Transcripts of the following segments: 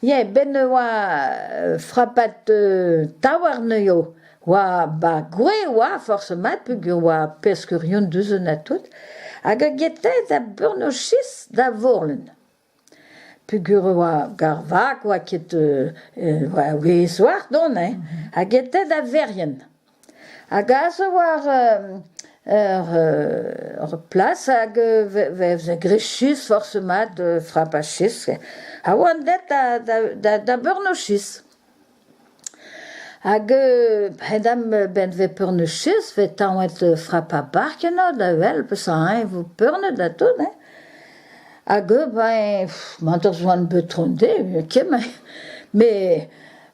Ie, ben oa frappat taouarneo, oa ba gwe oa forcément, pugur oa peskurion duzen a tout, hag a getet a burnochis da vorlen. Pugur oa garvak oa ket oa wezoar don, hag getet a verien. Hag a zo war plas hag vez a grechis forcément frappachis. A oan det da burnochis. Hag hedam ben ve purnechis, ve taouet frappa barkeno da vel, peus a vo purne da tout, Hag ben, mantor zoan betronde, ket me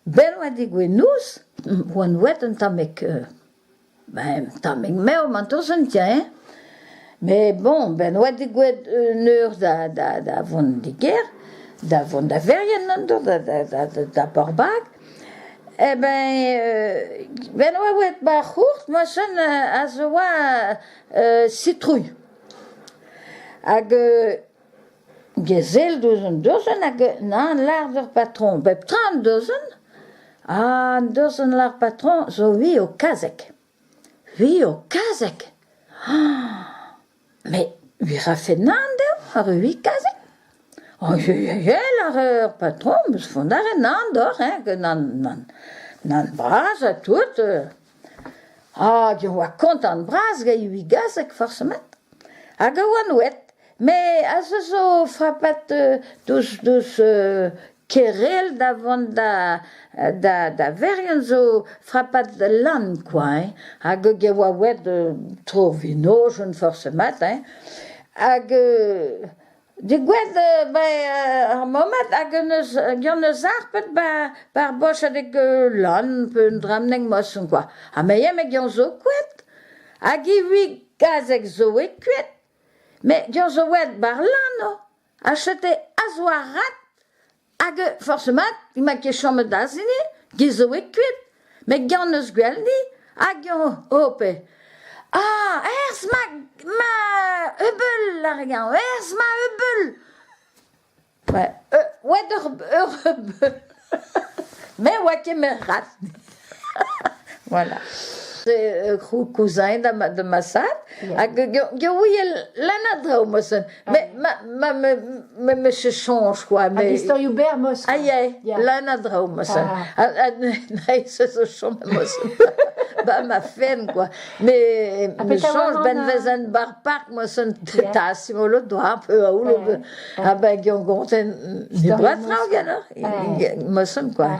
ben oa digwe nous, oan wet an tamek, tamek meo mantor zan tia, Me bon, ben oa digwe neur da vont diger, da vont da verien nan do, da borbag, ben oa wet ba c'hourt, mochen a zo oa citrouille. Hag gezel dozen hag nan lar d'ur patron. Bep tran dozen, dozen lar patron zo hui o kazek. Hui o kazek. Me hui rafe nan deo, ar hui kazek. Lar ur patron, beus fondare nan dor, nan braz a tout. Gant oa kont an braz ga hui gazek forcément. Hag a oan wet. Me a zo frappat deus kerel da vont da verien zo frappat lan, quoi. Hag ge oa wet tro vinojen forcément. Hag digwed ar moment hag gant eus arpet bar boch adeg lan peun dramneg moson, quoi. Me me gant zo kwet. Hag i hui gazek zo e kwet. Me gant zo wet bar lan, no, achete a zo a rat, hag forcément, ima ket chom da zine, gizo e kuit. Me gant eus gwell ni, hag gant ope. Ers ma eubel, la regant, ers ma eubel. Wet ur eubel. Me oa ket me rat. Voilà. C'est cousin de ma sat. Je ouille l'année de mossen. Mais me se change quoi. Mais l'histoire Hubert mossen. Aïe, l'année de mossen. Nej, så change mossen. Bah ma femme quoi. Mais me change ben vezen bar park mossen ta simolo doa un peu à ou le. Ah ben gonten ni brat fraugener. Mossen quoi.